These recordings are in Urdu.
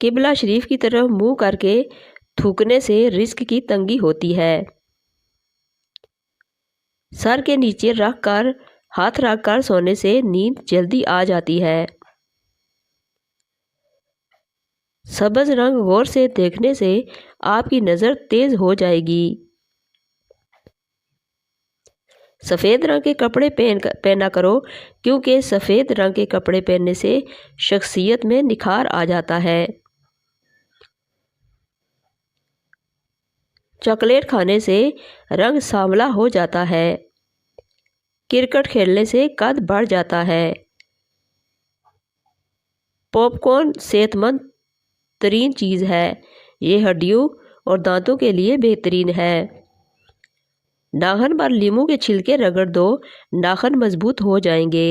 قبلہ شریف کی طرف منہ کر کے تھوکنے سے رزق کی تنگی ہوتی ہے۔ سر کے نیچے ہاتھ رکھ کر سونے سے نیند جلدی آ جاتی ہے۔ سبز رنگ غور سے دیکھنے سے آپ کی نظر تیز ہو جائے گی۔ سفید رنگ کے کپڑے پہنا کرو، کیونکہ سفید رنگ کے کپڑے پہننے سے شخصیت میں نکھار آ جاتا ہے۔ چاکلیٹ کھانے سے رنگ سانولا ہو جاتا ہے۔ کرکٹ کھیلنے سے قد بڑھ جاتا ہے۔ پاپ کارن صحت مند ترین چیز ہے۔ یہ ہڈیوں اور دانتوں کے لیے بہترین ہے۔ ناخن پر لیموں کے چھلکے رگڑ دو، ناخن مضبوط ہو جائیں گے۔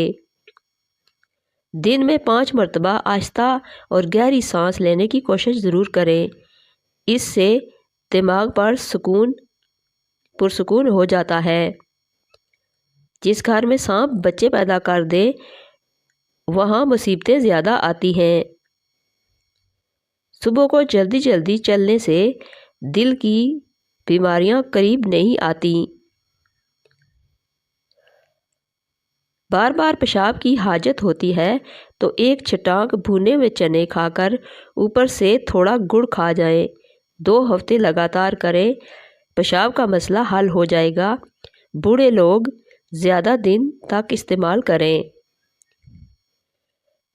دن میں 5 مرتبہ آہستہ اور گہری سانس لینے کی کوشش ضرور کریں۔ اس سے دماغ پرسکون ہو جاتا ہے۔ جس گھر میں سانپ بچے پیدا کر دے وہاں مصیبتیں زیادہ آتی ہیں۔ صبح کو جلدی چلنے سے دل کی بیماریاں قریب نہیں آتی۔ بار بار پیشاب کی حاجت ہوتی ہے تو ایک چٹانک بھونے ہوئے چنے کھا کر اوپر سے تھوڑا گڑ کھا جائیں۔ 2 ہفتے لگاتار کریں، پیشاب کا مسئلہ حل ہو جائے گا۔ بوڑھے لوگ زیادہ دن تک استعمال کریں۔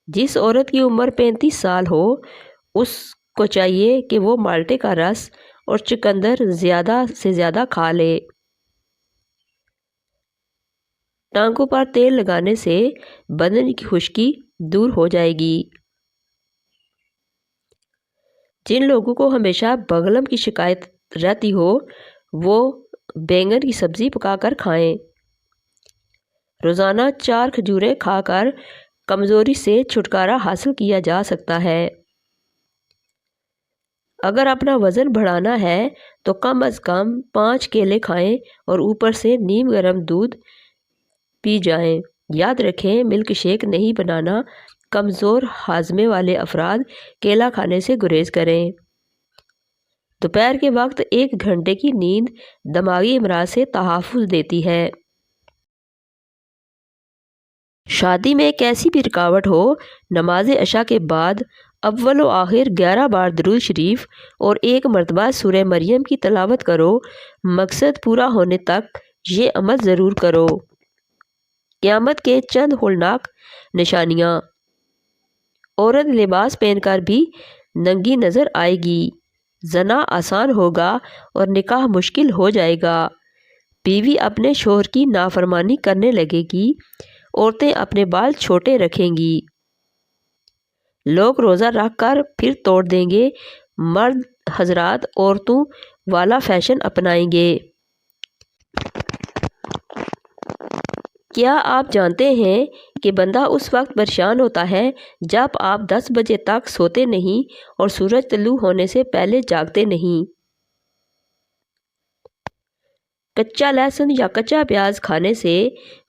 جس عورت کی عمر 35 سال ہو اس کو چاہیے کہ وہ مالٹے کا رس اور چقندر زیادہ سے زیادہ کھا لے۔ ٹانگوں پر تیل لگانے سے بدن کی خشکی دور ہو جائے گی۔ جن لوگوں کو ہمیشہ بلغم کی شکایت رہتی ہو وہ بینگن کی سبزی پکا کر کھائیں۔ روزانہ 4 کھجوریں کھا کر کمزوری سے چھٹکارا حاصل کیا جا سکتا ہے۔ اگر اپنا وزن بڑھانا ہے تو کم از کم 5 کیلے کھائیں اور اوپر سے نیم گرم دودھ پی جائیں۔ یاد رکھیں ملک شیک نہیں بنانا۔ کمزور ہاضمے والے افراد کیلا کھانے سے گریز کریں۔ دوپہر کے وقت 1 گھنٹے کی نیند دماغی امراض سے تحفظ دیتی ہے۔ شادی میں کیسی بھی رکاوٹ ہو، نماز عشاء کے بعد اول و آخر 11 بار درود شریف اور 1 مرتبہ سورہ مریم کی تلاوت کرو۔ مقصد پورا ہونے تک یہ عمل ضرور کرو۔ قیامت کے چند ہولناک نشانیاں۔ عورت لباس پہن کر بھی ننگی نظر آئے گی۔ زنا آسان ہوگا اور نکاح مشکل ہو جائے گا۔ بیوی اپنے شوہر کی نافرمانی کرنے لگے گی۔ عورتیں اپنے بال چھوٹے رکھیں گی۔ لوگ روزہ رکھ کر پھر توڑ دیں گے۔ مرد حضرات عورتوں والا فیشن اپنائیں گے۔ کیا آپ جانتے ہیں کہ بندہ اس وقت پریشان ہوتا ہے جب آپ 10 بجے تک سوتے نہیں اور سورج طلوع ہونے سے پہلے جاگتے نہیں؟ کچا لہسن یا کچا پیاز کھانے سے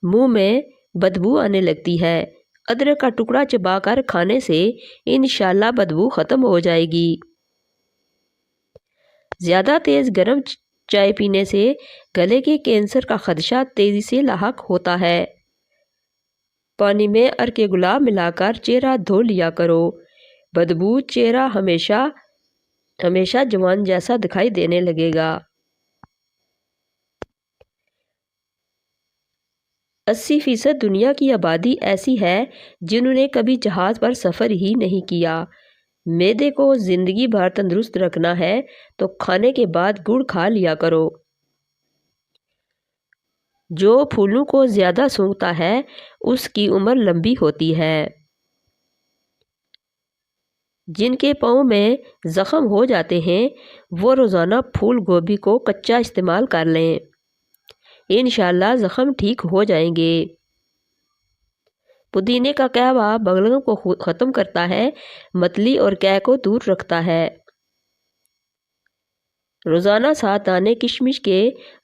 منہ میں بدبو آنے لگتی ہے۔ ادرک کا ٹکڑا چبا کر کھانے سے انشاءاللہ بدبو ختم ہو جائے گی۔ زیادہ تیز گرم چائے پینے سے گلے کے کینسر کا خدشہ تیزی سے لاحق ہوتا ہے۔ پانی میں عرق گلاب ملا کر چہرہ دھو لیا کرو۔ بدبو چہرہ ہمیشہ جوان جیسا دکھائی دینے لگے گا۔ 80% دنیا کی آبادی ایسی ہے جنہوں نے کبھی جہاز پر سفر ہی نہیں کیا۔ معدے کو زندگی بھر تندرست رکھنا ہے تو کھانے کے بعد گڑ کھا لیا کرو۔ جو پھولوں کو زیادہ سونگھتا ہے اس کی عمر لمبی ہوتی ہے۔ جن کے پاؤں میں زخم ہو جاتے ہیں وہ روزانہ پھول گوبھی کو کچا استعمال کر لیں۔ انشاءاللہ زخم ٹھیک ہو جائیں گے۔ پودینے کا قہوہ بلغم کو ختم کرتا ہے، متلی اور قے کو دور رکھتا ہے۔ روزانہ 7 دانے کشمش کے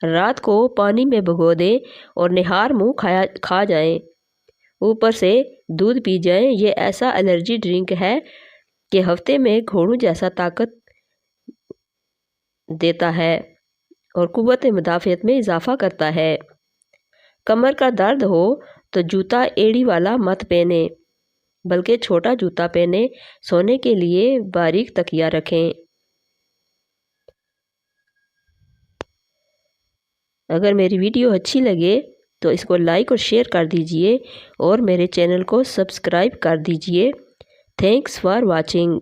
رات کو پانی میں بھگو دیں اور نہار منہ کھا جائیں۔ اوپر سے دودھ پی جائیں۔ یہ ایسا الرجی ڈرنک ہے کہ ہفتے میں گھوڑوں جیسا طاقت دیتا ہے اور قوت مدافعت میں اضافہ کرتا ہے۔ کمر کا درد ہو تو جوتا ایڑی والا مت پہنے، بلکہ چھوٹا جوتا پہنے، سونے کے لیے باریک تکیہ رکھیں۔ اگر میری ویڈیو اچھی لگے تو اس کو لائک اور شیئر کر دیجئے اور میرے چینل کو سبسکرائب کر دیجئے۔ Thanks for watching.